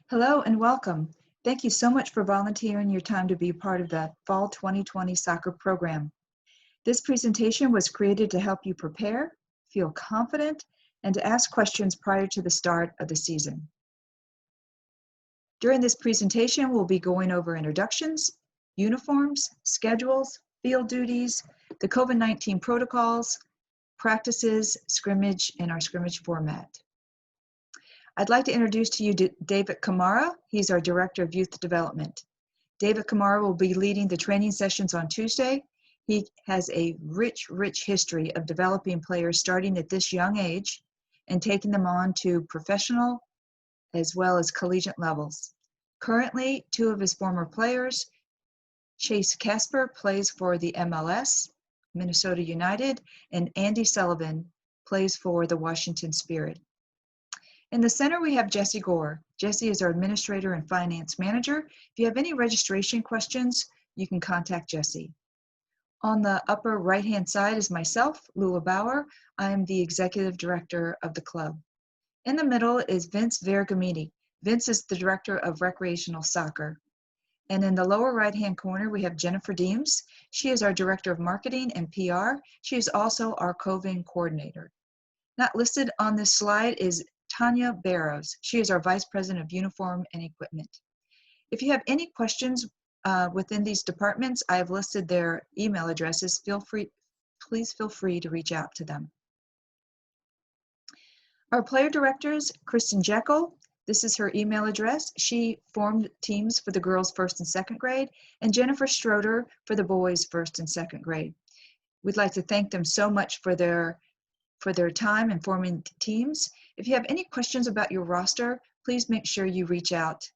Hello and welcome. Thank you so much for volunteering your time to be part of the Fall 2020 soccer program. This presentation was created to help you prepare, feel confident, and to ask questions prior to the start of the season. During this presentation, we'll be going over introductions, uniforms, schedules, field duties, the COVID-19 protocols, practices, scrimmage, and our scrimmage format. I'd like to introduce to you David Kamara. He's our Director of Youth Development. David Kamara will be leading the training sessions on Tuesday. He has a rich history of developing players starting at this young age and taking them on to professional as well as collegiate levels. Currently, two of his former players, Chase Casper, plays for the MLS, Minnesota United, and Andy Sullivan plays for the Washington Spirit. In the center, we have Jesse Gore. Jesse is our administrator and finance manager. If you have any registration questions, you can contact Jesse. On the upper right-hand side is myself, Lula Bauer. I am the executive director of the club. In the middle is Vince Vergamini. Vince is the director of recreational soccer. And in the lower right-hand corner, we have Jennifer Deems. She is our director of marketing and PR. She is also our COVID coordinator. Not listed on this slide is Tanya Barrows. She is our Vice President of Uniform and Equipment. If you have any questions within these departments, I have listed their email addresses. Please feel free to reach out to them. Our player directors, Kristen Jekyll, this is her email address. She formed teams for the girls' first and second grade, and Jennifer Stroder for the boys' first and second grade. We'd like to thank them so much for their time in forming teams. If you have any questions about your roster, please make sure you reach out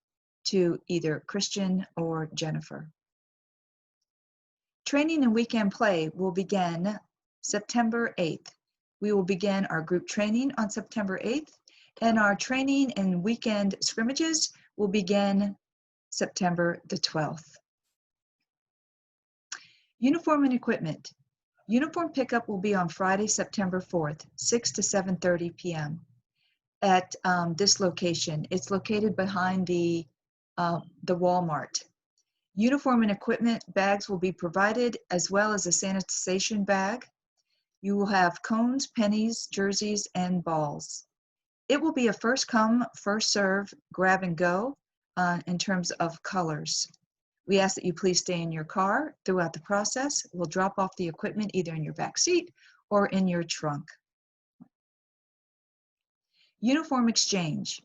to either Christian or Jennifer. Training and weekend play will begin September 8th. We will begin our group training on September 8th, and our training and weekend scrimmages will begin September the 12th. Uniform and equipment. Uniform pickup will be on Friday, September 4th, 6 to 7:30 p.m. at this location. It's located behind the Walmart. Uniform and equipment bags will be provided, as well as a sanitization bag. You will have cones, pennies, jerseys, and balls. It will be a first come, first serve, grab and go in terms of colors. We ask that you please stay in your car throughout the process. We'll drop off the equipment either in your back seat or in your trunk. Uniform exchange.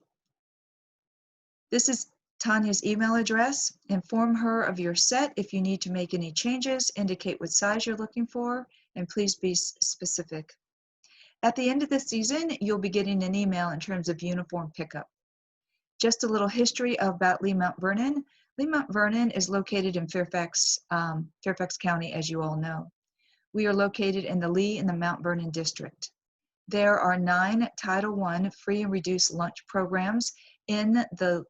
This is Tanya's email address. Inform her of your set. If you need to make any changes, indicate what size you're looking for, and please be specific. At the end of the season, you'll be getting an email in terms of uniform pickup. Just a little history about Lee Mount Vernon. Lee Mount Vernon is located in Fairfax County, as you all know. We are located in the Lee and the Mount Vernon district. There are 9 Title I free and reduced lunch programs in the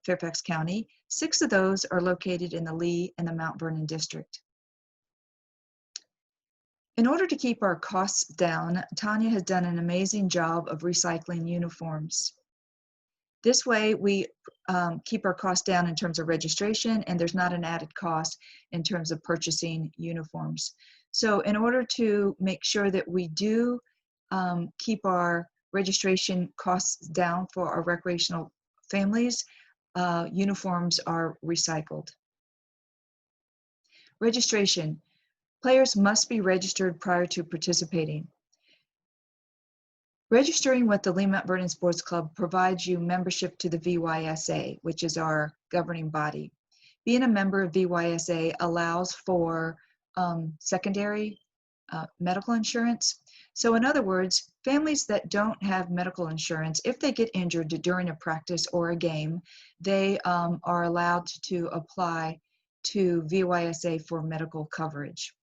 Fairfax County. 6 of those are located in the Lee and the Mount Vernon district. In order to keep our costs down, Tanya has done an amazing job of recycling uniforms. This way, we keep our costs down in terms of registration, and there's not an added cost in terms of purchasing uniforms. So in order to make sure that we do keep our registration costs down for our recreational families, uniforms are recycled. Registration. Players must be registered prior to participating. Registering with the Lee Mount Vernon Sports Club provides you membership to the VYSA, which is our governing body. Being a member of VYSA allows for secondary medical insurance. So in other words, families that don't have medical insurance, if they get injured during a practice or a game, they are allowed to apply to VYSA for medical coverage.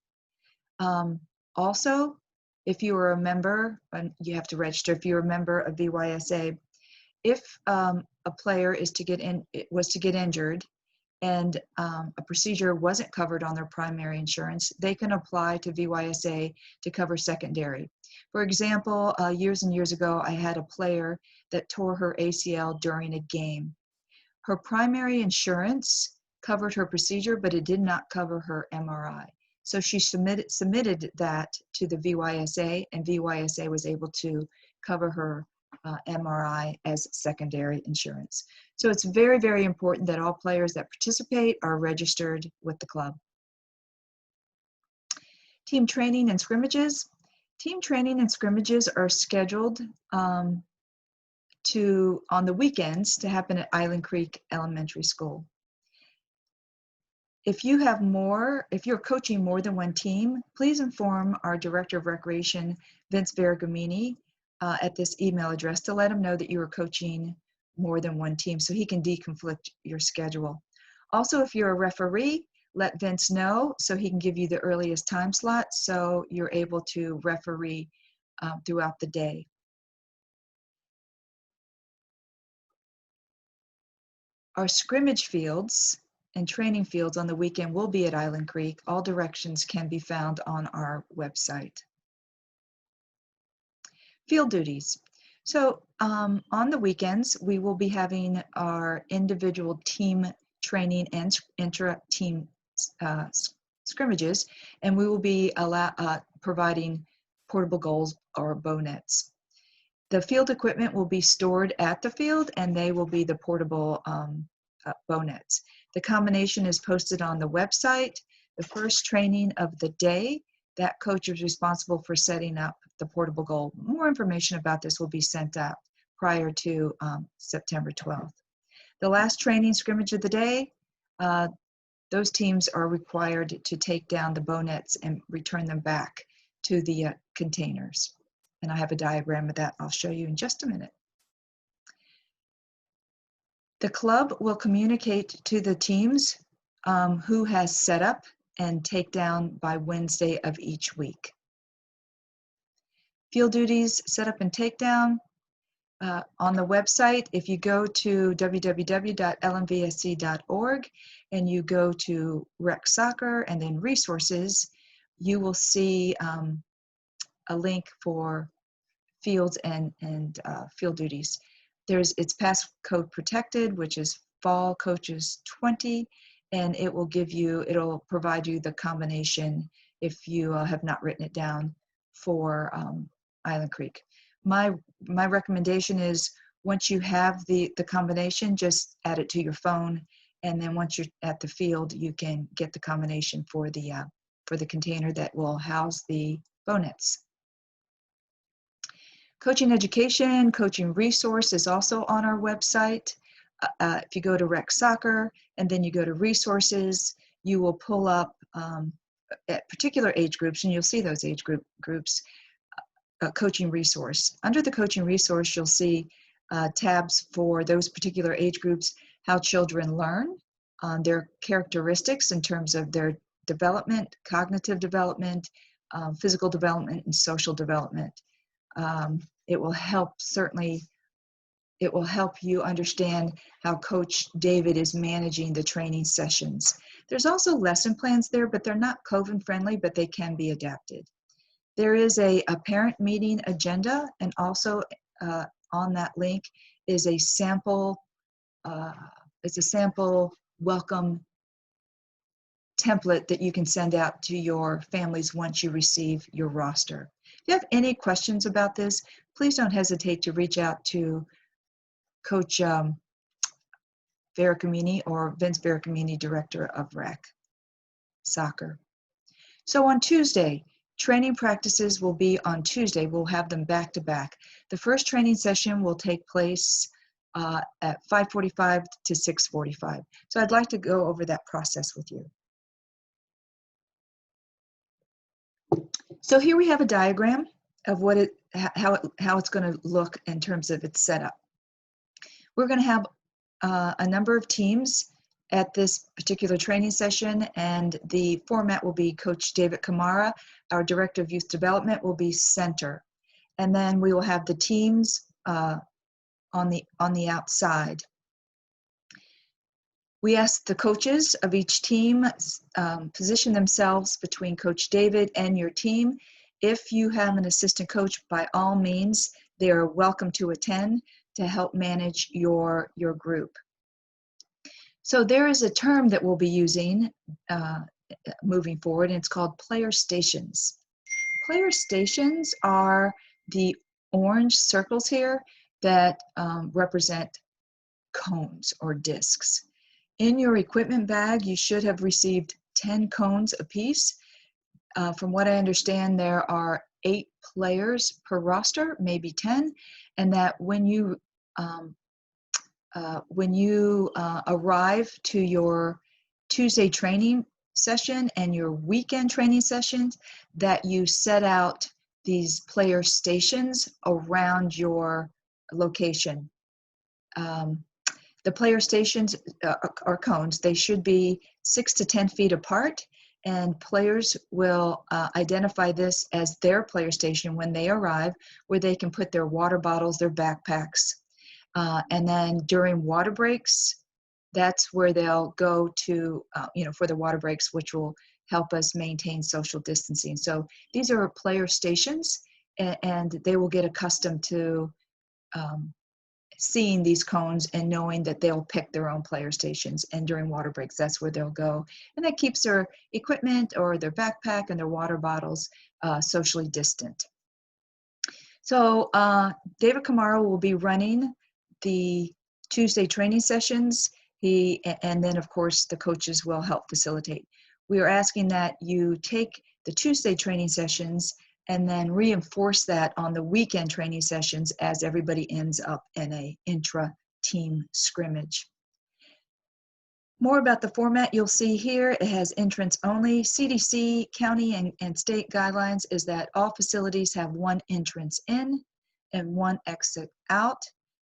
Also, if you are a member, you have to register. If you're a member of VYSA, if a player was to get injured and a procedure wasn't covered on their primary insurance, they can apply to VYSA to cover secondary. For example, years and years ago, I had a player that tore her ACL during a game. Her primary insurance covered her procedure, but it did not cover her MRI. So she submitted that to the VYSA, and VYSA was able to cover her MRI as secondary insurance. So it's very, very important that all players that participate are registered with the club. Team training and scrimmages. Team training and scrimmages are scheduled on the weekends to happen at Island Creek Elementary School. If you're coaching more than one team, please inform our Director of Recreation, Vince Vergamini, at this email address to let him know that you are coaching more than one team so he can deconflict your schedule. Also, if you're a referee, let Vince know so he can give you the earliest time slot so you're able to referee throughout the day. Our scrimmage fields and training fields on the weekend will be at Island Creek. All directions can be found on our website. Field duties. So on the weekends, we will be having our individual team training and intra-team scrimmages, and we will be providing portable goals or bow nets. The field equipment will be stored at the field, and they will be the portable bow nets. The combination is posted on the website. The first training of the day, that coach is responsible for setting up the portable goal. More information about this will be sent out prior to September 12th. The last training scrimmage of the day, those teams are required to take down the bow nets and return them back to the containers. And I have a diagram of that I'll show you in just a minute. The club will communicate to the teams who has set up and take down by Wednesday of each week. Field duties, set up and take down. On the website, if you go to www.lmvsc.org and you go to Rec Soccer and then resources, you will see a link for fields and field duties. It's passcode protected, which is Fall Coaches 20, and it'll provide you the combination if you have not written it down for Island Creek. My recommendation is once you have the combination, just add it to your phone, and then once you're at the field, you can get the combination for the container that will house the bow nets. Coaching education, coaching resource is also on our website. If you go to Rec Soccer and then you go to resources, you will pull up at particular age groups, and you'll see those age groups, coaching resource. Under the coaching resource, you'll see tabs for those particular age groups, how children learn, their characteristics in terms of their development, cognitive development, physical development, and social development. It will help you understand how Coach David is managing the training sessions. There's also lesson plans there, but they're not COVID friendly, but they can be adapted. There is a parent meeting agenda, and also on that link is a sample welcome template that you can send out to your families once you receive your roster. If you have any questions about this, please don't hesitate to reach out to Coach Veracamini or Vince Veracamini, Director of Rec Soccer. So on Tuesday, training practices will be on Tuesday. We'll have them back to back. The first training session will take place at 5:45 to 6:45. So I'd like to go over that process with you. So here we have a diagram of how it's going to look in terms of its setup. We're going to have a number of teams at this particular training session, and the format will be Coach David Kamara, our Director of Youth Development, will be center. And then we will have the teams on the outside. We ask the coaches of each team position themselves between Coach David and your team. If you have an assistant coach, by all means, they are welcome to attend to help manage your group. So there is a term that we'll be using moving forward, and it's called player stations. Player stations are the orange circles here that represent cones or discs. In your equipment bag, you should have received 10 cones apiece. From what I understand, there are 8 players per roster, maybe 10, and that when you arrive to your Tuesday training session and your weekend training sessions, that you set out these player stations around your location. The player stations are cones. They should be 6 to 10 feet apart, and players will identify this as their player station when they arrive, where they can put their water bottles, their backpacks. And then during water breaks, that's where they'll go to, for the water breaks, which will help us maintain social distancing. So these are player stations, and they will get accustomed to seeing these cones and knowing that they'll pick their own player stations. And during water breaks, that's where they'll go. And that keeps their equipment or their backpack and their water bottles socially distant. So David Camaro will be running the Tuesday training sessions. And then of course the coaches will help facilitate. We are asking that you take the Tuesday training sessions and then reinforce that on the weekend training sessions as everybody ends up in a intra-team scrimmage. More about the format you'll see here. It has entrance only. CDC, county, and state guidelines is that all facilities have one entrance in and one exit out,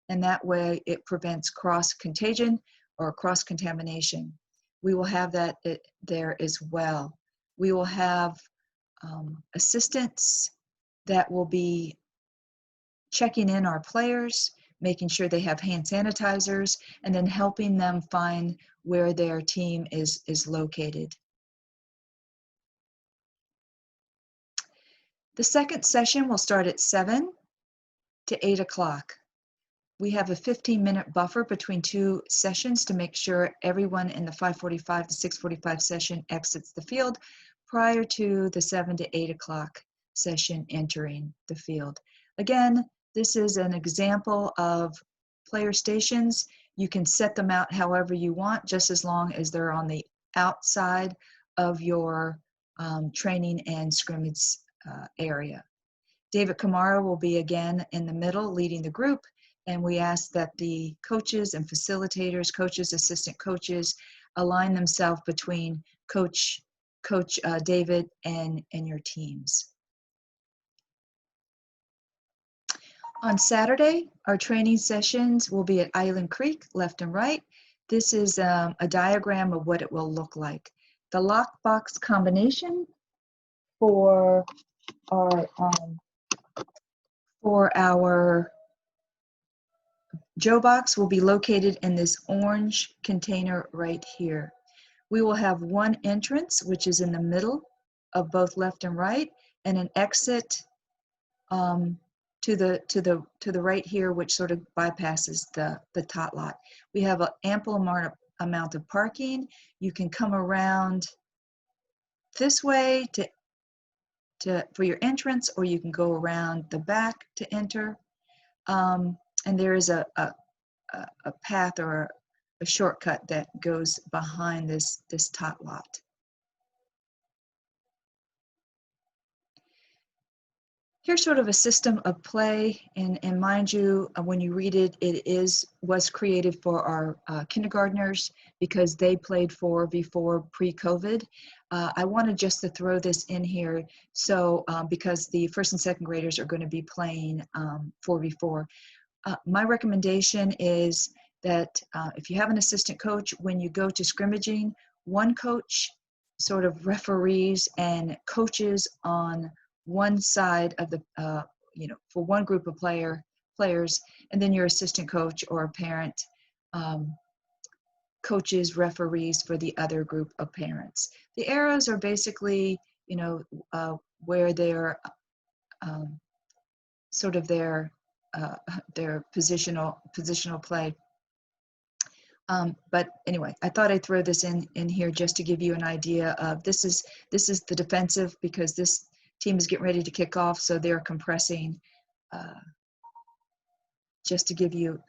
and that way it prevents cross-contagion or cross-contamination. We will have that there as well. We will have assistants that will be checking in our players, making sure they have hand sanitizers, and then helping them find where their team is located. The second session will start at 7 to 8 o'clock. We have a 15-minute buffer between 2 sessions to make sure everyone in the 5:45 to 6:45 session exits the field prior to the 7 to 8 o'clock session entering the field. Again, this is an example of player stations. You can set them out however you want, just as long as they're on the outside of your training and scrimmage area. David Camaro will be again in the middle leading the group, and we ask that the coaches and facilitators, coaches, assistant coaches, align themselves between Coach David and your teams. On Saturday, our training sessions will be at Island Creek, left and right. This is a diagram of what it will look like. The lockbox combination for our Joe box will be located in this orange container right here. We will have one entrance, which is in the middle of both left and right, and an exit to the right here, which sort of bypasses the tot lot. We have an ample amount of parking. You can come around this way for your entrance, or you can go around the back to enter. And there is a path or a shortcut that goes behind this tot lot. Here's sort of a system of play, and mind you, when you read it, was created for our kindergartners because they played 4v4 pre-COVID. I wanted just to throw this in here, so because the first and second graders are going to be playing 4v4. My recommendation is that if you have an assistant coach, when you go to scrimmaging, one coach sort of referees and coaches on one side of the, for one group of players, and then your assistant coach or a parent coaches, referees for the other group of parents. The arrows are basically, where they're sort of their positional play. But anyway, I thought I'd throw this in here just to give you an idea of this is the defensive, because this team is getting ready to kick off, so they're compressing just to give you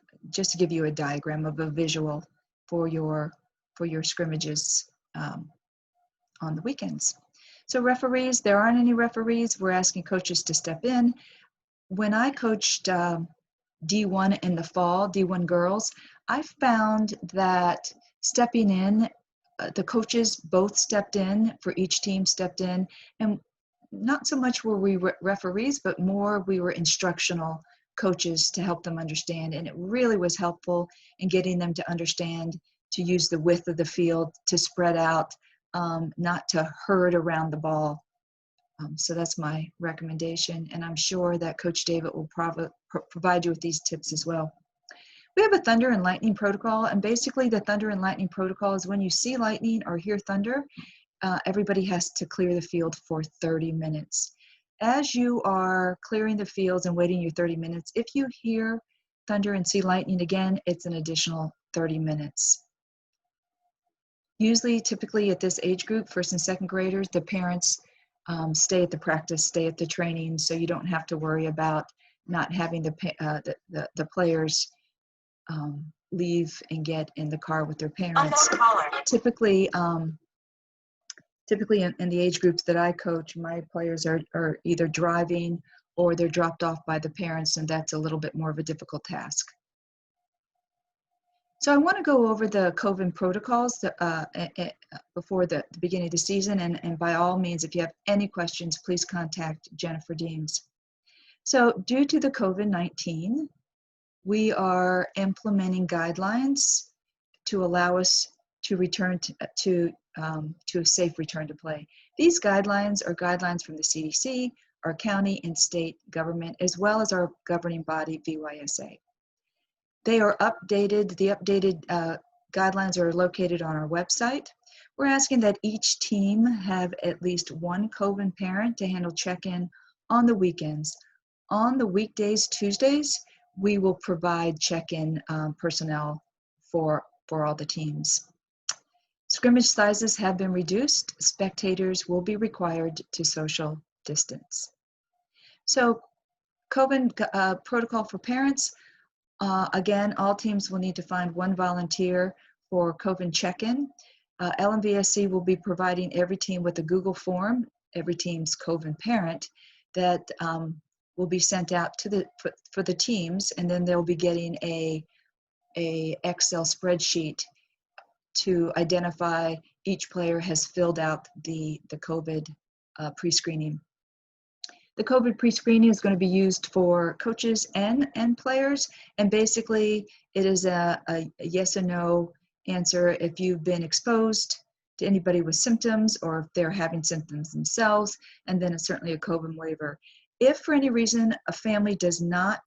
a diagram of a visual for your scrimmages on the weekends. So referees, there aren't any referees. We're asking coaches to step in. When I coached D1 in the fall, D1 girls, I found that stepping in, the coaches both stepped in, for each team stepped in, and not so much were we referees, but more we were instructional coaches to help them understand. And it really was helpful in getting them to understand to use the width of the field, to spread out, not to herd around the ball. So that's my recommendation, and I'm sure that Coach David will provide you with these tips as well. We have a thunder and lightning protocol, and basically the thunder and lightning protocol is when you see lightning or hear thunder, everybody has to clear the field for 30 minutes. As you are clearing the fields and waiting your 30 minutes, if you hear thunder and see lightning again, it's an additional 30 minutes. Usually, typically at this age group, first and second graders, the parents stay at the practice, stay at the training, so you don't have to worry about not having the players leave and get in the car with their parents. Typically, in the age groups that I coach, my players are either driving or they're dropped off by the parents, and that's a little bit more of a difficult task. So I want to go over the COVID protocols before the beginning of the season, and by all means, if you have any questions, please contact Jennifer Deems. So due to the COVID-19, we are implementing guidelines to allow us to return to a safe return to play. These guidelines are guidelines from the CDC, our county and state government, as well as our governing body, VYSA. They are updated. The updated guidelines are located on our website. We're asking that each team have at least one COVID parent to handle check-in on the weekends. On the weekdays, Tuesdays, we will provide check-in personnel for all the teams. Scrimmage sizes have been reduced. Spectators will be required to social distance. So COVID protocol for parents. Again, all teams will need to find one volunteer for COVID check-in. LMVSC will be providing every team with a Google form, every team's COVID parent, that will be sent out to for the teams, and then they'll be getting a Excel spreadsheet to identify each player has filled out the COVID pre-screening. The COVID pre-screening is going to be used for coaches and players, and basically it is a yes or no answer if you've been exposed to anybody with symptoms or if they're having symptoms themselves, and then it's certainly a COVID waiver. If for any reason a family does not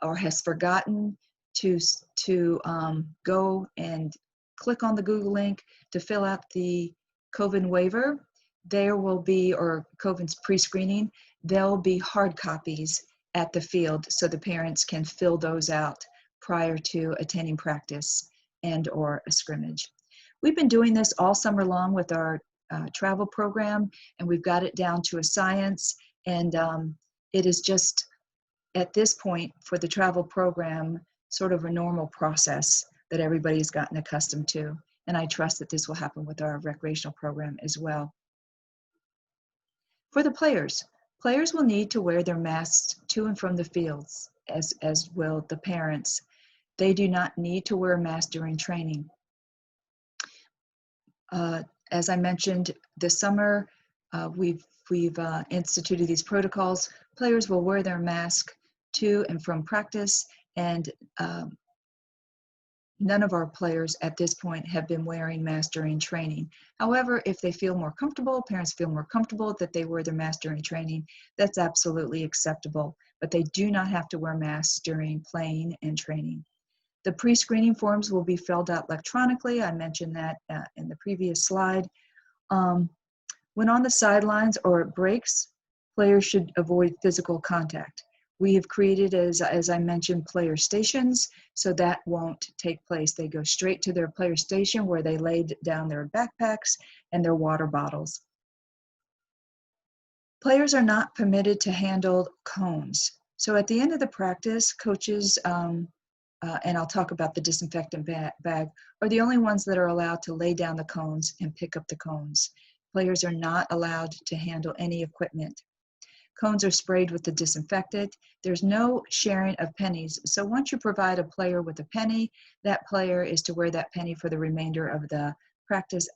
or has forgotten to go and click on the Google link to fill out the COVID waiver, there will be, or COVID's pre-screening, there'll be hard copies at the field so the parents can fill those out prior to attending practice and or a scrimmage. We've been doing this all summer long with our travel program, and we've got it down to a science, and it is just, at this point for the travel program, sort of a normal process that everybody's gotten accustomed to, and I trust that this will happen with our recreational program as well. For the players will need to wear their masks to and from the fields, as will the parents. They do not need to wear a mask during training. As I mentioned, this summer, we've instituted these protocols. Players will wear their mask to and from practice, and none of our players at this point have been wearing masks during training. However, if they feel more comfortable, parents feel more comfortable that they wear their mask during training, that's absolutely acceptable. But they do not have to wear masks during playing and training. The pre-screening forms will be filled out electronically. I mentioned that in the previous slide. When on the sidelines or at breaks, players should avoid physical contact. We have created, as I mentioned, player stations, so that won't take place. They go straight to their player station where they lay down their backpacks and their water bottles. Players are not permitted to handle cones. So at the end of the practice, coaches, and I'll talk about the disinfectant bag, are the only ones that are allowed to lay down the cones and pick up the cones. Players are not allowed to handle any equipment. Cones are sprayed with the disinfectant. There's no sharing of pennies. So once you provide a player with a penny, that player is to wear that penny for the remainder of the practice,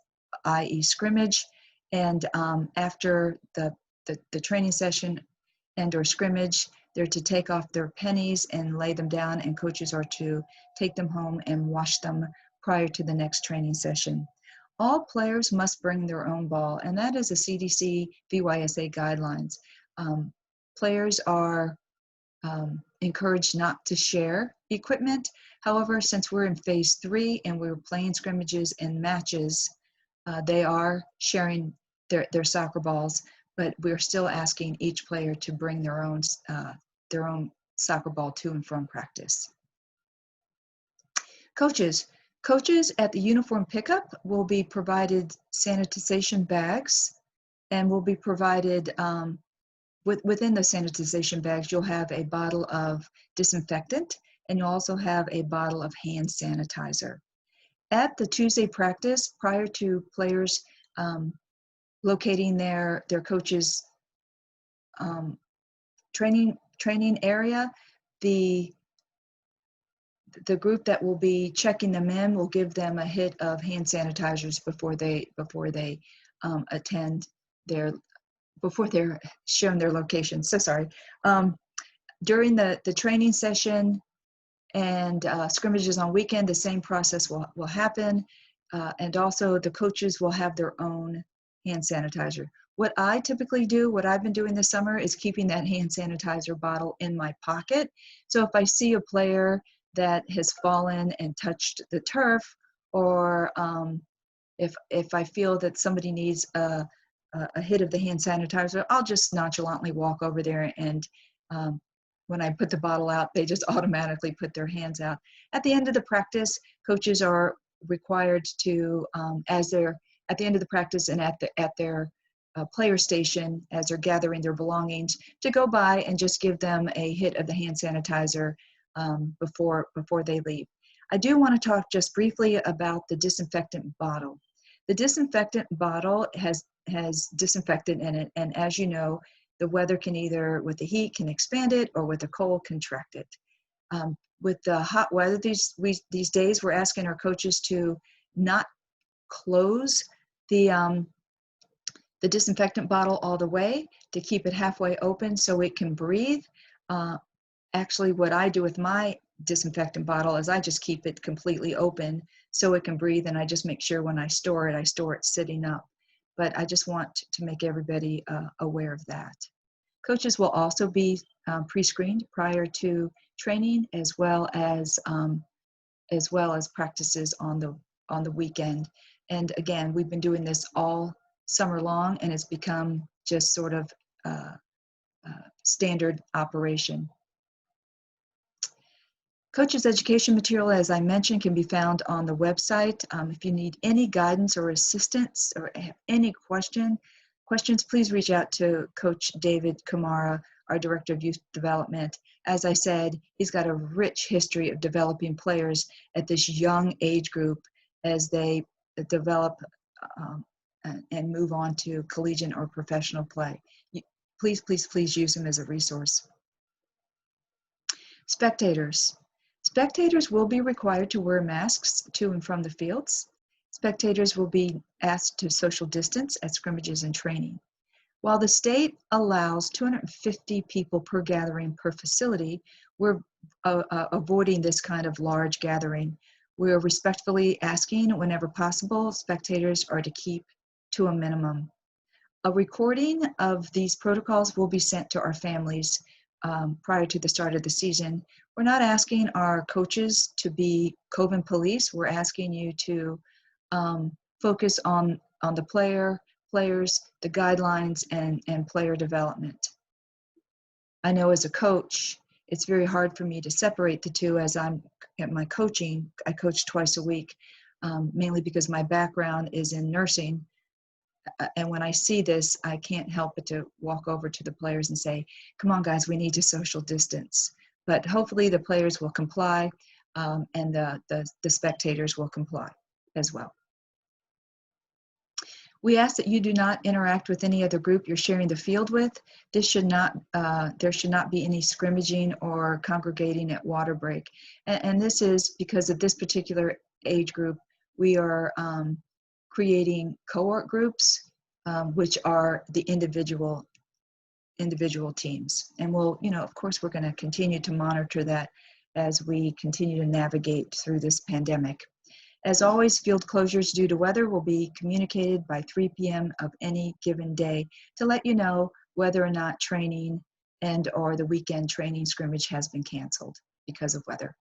i.e. scrimmage. And after the training session and or scrimmage, they're to take off their pennies and lay them down, and coaches are to take them home and wash them prior to the next training session. All players must bring their own ball, and that is a CDC VYSA guidelines. Players are encouraged not to share equipment. However, since we're in phase 3 and we're playing scrimmages and matches, they are sharing their soccer balls, but we're still asking each player to bring their own soccer ball to and from practice. Coaches at the uniform pickup will be provided sanitization bags, and will be provided within the sanitization bags, you'll have a bottle of disinfectant, and you'll also have a bottle of hand sanitizer. At the Tuesday practice, prior to players locating their coach's training area, the group that will be checking them in will give them a hit of hand sanitizers before they attend before they're shown their location. So sorry. During the training session and scrimmages on weekend, the same process will happen. And also the coaches will have their own hand sanitizer. What I typically do, what I've been doing this summer, is keeping that hand sanitizer bottle in my pocket. So if I see a player that has fallen and touched the turf, or if I feel that somebody needs a hit of the hand sanitizer, I'll just nonchalantly walk over there, and when I put the bottle out, they just automatically put their hands out. At the end of the practice, coaches are required to, as they're at the end of the practice and at their player station, as they're gathering their belongings, to go by and just give them a hit of the hand sanitizer before they leave. I do want to talk just briefly about the disinfectant bottle. The disinfectant bottle has disinfectant in it, and as you know, the weather can either, with the heat, can expand it, or with the cold, contract it. With the hot weather these days, we're asking our coaches to not close the disinfectant bottle all the way, to keep it halfway open so it can breathe. Actually, what I do with my disinfectant bottle is I just keep it completely open so it can breathe, and I just make sure when I store it sitting up. But I just want to make everybody aware of that. Coaches will also be pre-screened prior to training, as well as practices on the weekend. And again, we've been doing this all summer long, and it's become just sort of standard operation. Coaches' education material, as I mentioned, can be found on the website. If you need any guidance or assistance or have any questions, please reach out to Coach David Kamara, our Director of Youth Development. As I said, he's got a rich history of developing players at this young age group as they develop and move on to collegiate or professional play. Please use him as a resource. Spectators. Spectators will be required to wear masks to and from the fields. Spectators will be asked to social distance at scrimmages and training. While the state allows 250 people per gathering per facility, we're avoiding this kind of large gathering. We're respectfully asking, whenever possible, spectators are to keep to a minimum. A recording of these protocols will be sent to our families prior to the start of the season. We're not asking our coaches to be COVID police. We're asking you to focus on the players, the guidelines, and player development. I know as a coach, it's very hard for me to separate the two as I'm at my coaching. I coach twice a week, mainly because my background is in nursing. And when I see this, I can't help but to walk over to the players and say, come on, guys, we need to social distance. But hopefully the players will comply, and the spectators will comply as well. We ask that you do not interact with any other group you're sharing the field with. This should not, there should not be any scrimmaging or congregating at water break. And this is because of this particular age group. We are creating cohort groups, which are the individual teams. And we'll, of course, we're going to continue to monitor that as we continue to navigate through this pandemic. As always, field closures due to weather will be communicated by 3 p.m. of any given day to let you know whether or not training and or the weekend training scrimmage has been canceled because of weather.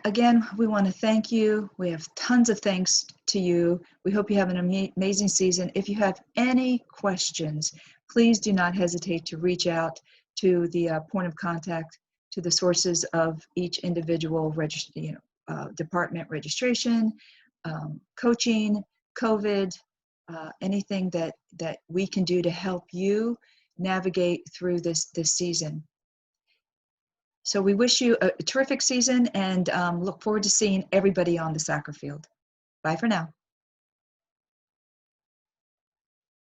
Again, we want to thank you. We have tons of thanks to you. We hope you have an amazing season. If you have any questions, please do not hesitate to reach out to the point of contact, to the sources of each individual department registration, coaching, COVID, anything that we can do to help you navigate through this season. So we wish you a terrific season and look forward to seeing everybody on the soccer field. Bye for now.